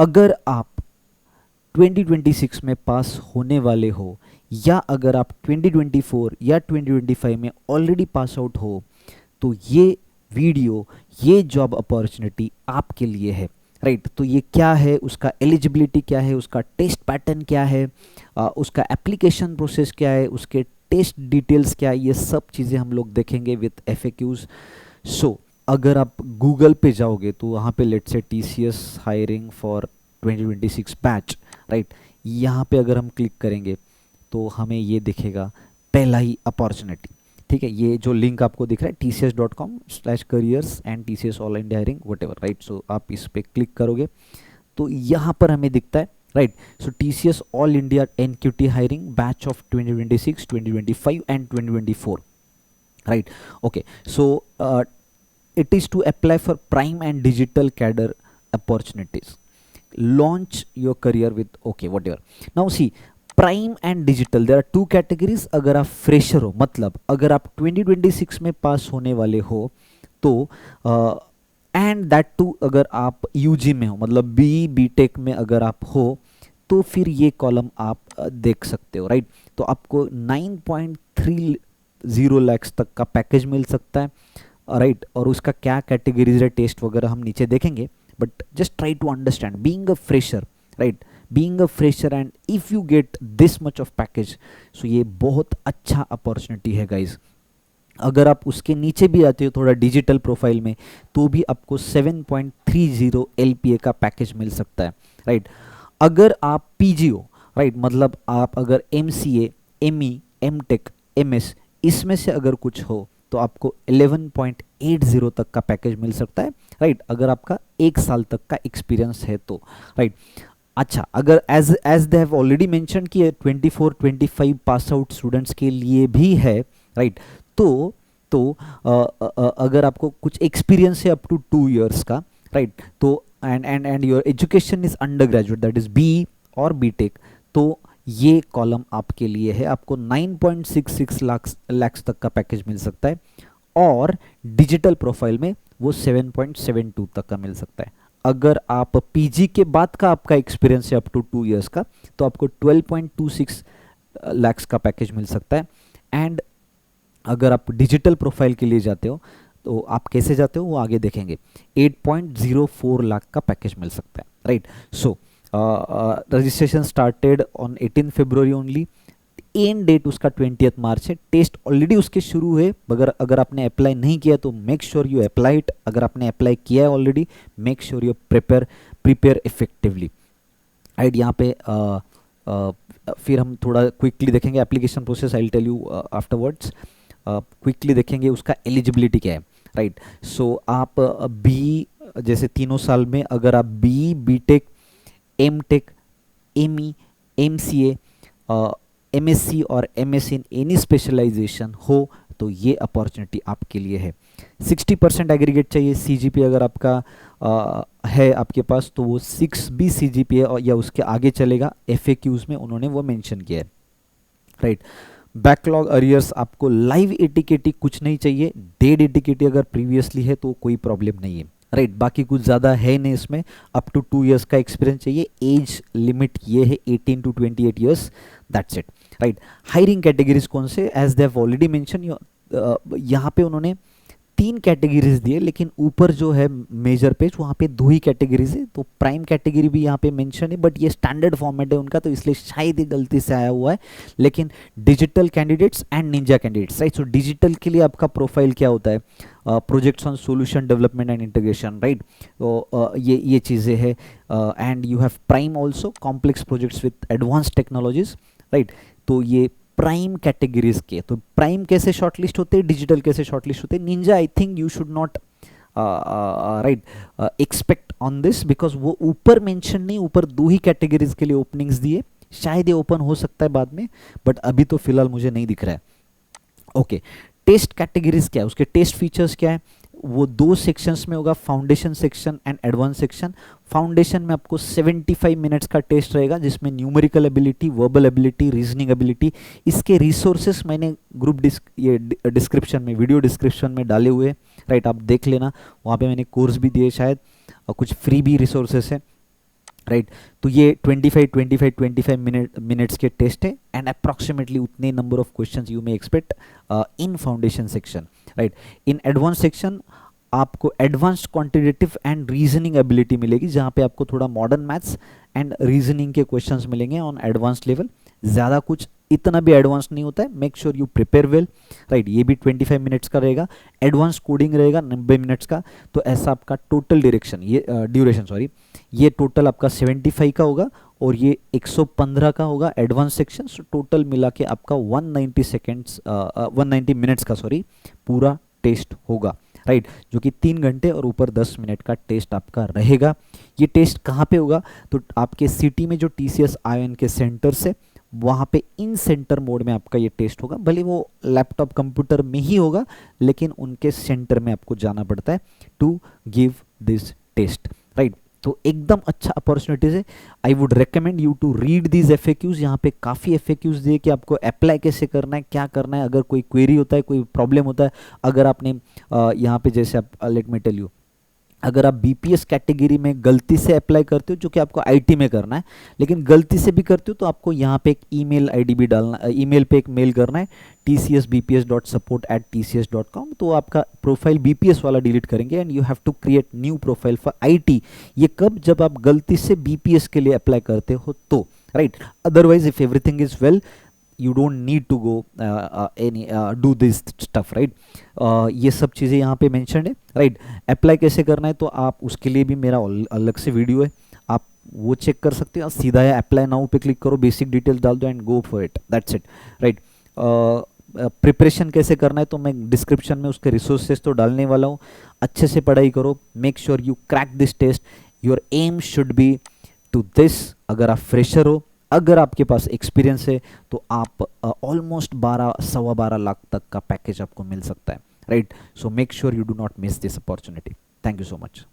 अगर आप 2026 में पास होने वाले हो, या अगर आप 2024 या 2025 में ऑलरेडी पास आउट हो, तो ये वीडियो, ये जॉब अपॉर्चुनिटी आपके लिए है। राइट, तो ये क्या है, उसका एलिजिबिलिटी क्या है, उसका टेस्ट पैटर्न क्या है, उसका एप्लीकेशन प्रोसेस क्या है, उसके टेस्ट डिटेल्स क्या है, ये सब चीज़ें हम लोग देखेंगे विथ FAQs। सो अगर आप गूगल पे जाओगे तो वहाँ पे let's say TCS hiring for 2026 batch, right, यहाँ पे अगर हम क्लिक करेंगे तो हमें ये दिखेगा पहला ही अपॉर्चुनिटी। ठीक है, ये जो लिंक आपको दिख रहा है tcs.com/careers and TCS all India hiring whatever, right. So आप इस पर क्लिक करोगे तो यहाँ पर हमें दिखता है, right, so TCS all India NQT hiring batch of 2026, 2025 and 2024, right. Okay, so it is to apply for prime and digital cadre opportunities. Launch your career with, okay, whatever. Now see, prime and digital, there are two categories. अगर आप fresher हो, मतलब अगर आप 2026 में पास होने वाले हो तो एंड दैट टू अगर आप UG में हो, मतलब BTech में अगर आप हो, तो फिर ये कॉलम आप देख सकते हो, राइट। तो आपको 9.30 lakhs तक का पैकेज मिल सकता है, राइट। और उसका क्या कैटेगरीज है, टेस्ट वगैरह हम नीचे देखेंगे, but just try to understand being a fresher, right, being a fresher and if you get this much of package, so ये बहुत अच्छा अपॉर्चुनिटी है गाइज। अगर आप उसके नीचे भी आते हो थोड़ा डिजिटल प्रोफाइल में, तो भी आपको 7.30 LPA का पैकेज मिल सकता है, राइट। अगर आप PG हो, राइट, मतलब आप अगर MCA, ME, MTech, MS इसमें से अगर कुछ हो तो आपको 11.80 तक का पैकेज मिल सकता है, राइट, अगर आपका 1 साल तक का एक्सपीरियंस है तो, राइट। अच्छा, अगर as they have already mention कि 24-25 पास आउट स्टूडेंट्स के लिए भी है, राइट, तो अगर आपको कुछ एक्सपीरियंस है अप टू 2 years का, राइट, तो and your education is under graduate, that is BE और BTech, तो ये कॉलम आपके लिए है। आपको 9.66 लाख तक का पैकेज मिल सकता है, और डिजिटल प्रोफाइल में वो 7.72 तक का मिल सकता है। अगर आप PG के बाद का आपका एक्सपीरियंस है अप टू 2 years का, तो आपको 12.26 लाख का पैकेज मिल सकता है। एंड अगर आप डिजिटल प्रोफाइल के लिए जाते हो तो आप कैसे जाते हो वो आगे देखेंगे, 8.04 लाख का पैकेज मिल सकता है, right. So registration started on 18 February only, and date उसका 20 March है। टेस्ट ऑलरेडी उसके शुरू है, अगर आपने अप्लाई नहीं किया तो make sure you apply it, अगर आपने अप्लाई किया है already make sure you prepare effectively, right. यहाँ पे फिर हम थोड़ा क्विकली देखेंगे application process, I will tell you afterwards. Quickly देखेंगे उसका एलिजिबिलिटी क्या है, राइट। सो आप बी जैसे 3 साल में अगर आप BE, BTech, MTech, ME, MCA, MSc और MS इन एनी स्पेशलाइजेशन हो तो ये अपॉर्चुनिटी आपके लिए है। 60% एग्रीगेट चाहिए, CGPA अगर आपका है आपके पास तो वो 6 भी CGPA या उसके आगे चलेगा, FAQs में उन्होंने वो मेंशन किया है, राइट। बैकलॉग अरियर्स आपको लाइव ATKT कुछ नहीं चाहिए, डेड ATKT अगर प्रीवियसली है तो कोई प्रॉब्लम नहीं है, राइट। बाकी कुछ ज़्यादा है नहीं इसमें, अप टू 2 years का एक्सपीरियंस चाहिए, एज लिमिट ये है 18 to 28 years, that's it, right. Hiring categories कौन से, as they have already mention, यहाँ पे उन्होंने 3 कैटेगरीज दिए, लेकिन ऊपर जो है मेजर पेज वहाँ पे 2 ही कैटेगरीज है, तो प्राइम कैटेगरी भी यहाँ पे मेंशन है, बट ये स्टैंडर्ड फॉर्मेट है उनका तो इसलिए शायद ही गलती से आया हुआ है। लेकिन digital candidates and Ninja candidates, right. So digital के लिए आपका प्रोफाइल क्या होता है, projects on solution development and integration, right. तो ये चीज़ें हैं। And you have prime also, complex projects with advance technologies, right. तो ये प्राइम कैटेगरीज के, तो प्राइम कैसे शॉर्टलिस्ट होते हैं, डिजिटल कैसे शॉर्टलिस्ट होते हैं, Ninja I think you should not right expect on this, because वो ऊपर मेंशन नहीं, ऊपर 2 ही कैटेगरीज के लिए ओपनिंग्स दिए, शायद ये ओपन हो सकता है बाद में, बट अभी तो फिलहाल मुझे नहीं दिख रहा है। ओके, टेस्ट कैटेगरीज क्या है, उसके टेस्ट फीचर्स क्या है, वो 2 सेक्शंस में होगा, foundation section and advance section. Foundation में आपको 75 मिनट्स का टेस्ट रहेगा, जिसमें numerical ability, verbal ability, reasoning ability, इसके रिसोर्सेस मैंने ग्रुप ये डिस्क्रिप्शन में, वीडियो डिस्क्रिप्शन में डाले हुए, राइट, आप देख लेना, वहाँ पे मैंने कोर्स भी दिए शायद, और कुछ फ्री भी रिसोर्सेस है, राइट। तो ये 25 मिनट्स के टेस्ट है एंड अप्रॉक्सीमेटली उतने number of questions you may expect in foundation section, right. In advance section आपको advanced quantitative and reasoning ability मिलेगी, जहाँ पे आपको थोड़ा मॉडर्न मैथ्स एंड रीजनिंग के क्वेश्चंस मिलेंगे ऑन एडवांस लेवल। ज़्यादा कुछ इतना भी एडवांस नहीं होता है, make sure you prepare well, right. ये भी 25 मिनट्स का रहेगा, एडवांस कोडिंग रहेगा 90 मिनट्स का। तो ऐसा आपका टोटल ड्यूरेशन सॉरी, ये टोटल आपका 75 का होगा और ये 115 का होगा एडवांस सेक्शन। सो टोटल मिला के आपका 190 मिनट्स का पूरा टेस्ट होगा, राइट, जो कि 3 घंटे और ऊपर 10 मिनट का टेस्ट आपका रहेगा। ये टेस्ट कहाँ पे होगा? तो आपके सिटी में जो TCS ION के सेंटर से, वहाँ पे इन सेंटर मोड में आपका ये टेस्ट होगा। भले वो लैपटॉप कंप्यूटर में ही होगा, लेकिन उनके सेंटर में आपको जाना पड़ता है to give this test, right. तो एकदम अच्छा अपॉर्चुनिटीज है। I would recommend you to read these FAQs। यहाँ पे काफ़ी FAQs दिए कि आपको अप्लाई कैसे करना है, क्या करना है, अगर कोई क्वेरी होता है, कोई प्रॉब्लम होता है, अगर आपने यहाँ पे जैसे आप लेट मी टेल यू, अगर आप BPS कैटेगरी में गलती से अप्लाई करते हो, जो कि आपको IT में करना है, लेकिन गलती से भी करते हो, तो आपको यहाँ पे एक ईमेल ID भी डालना, ईमेल पे एक मेल करना है tcsbps.support@tcs.com। तो आपका प्रोफाइल BPS वाला डिलीट करेंगे and you have to create new profile for IT। ये कब? जब आप गलती से BPS के लिए अप्लाई करते हो तो, right. Otherwise if everything is well, you don't need to go do this stuff, right। ये सब चीज़ें यहाँ पे मेंशन है, राइट। अप्लाई कैसे करना है तो आप उसके लिए भी मेरा अलग से वीडियो है, आप वो चेक कर सकते हो। सीधा है अप्लाई नाउ पे क्लिक करो, बेसिक डिटेल्स डाल दो and go for it, that's it, right. Preparation कैसे करना है तो मैं डिस्क्रिप्शन में उसके रिसोर्सेज तो डालने वाला हूँ। अच्छे से पढ़ाई करो, make sure you crack this test. Your aim should be to this. अगर आप फ्रेशर हो, अगर आपके पास एक्सपीरियंस है, तो आप ऑलमोस्ट 12-12.25 लाख तक का पैकेज आपको मिल सकता है, right. So make sure you do not miss this opportunity. Thank you so much.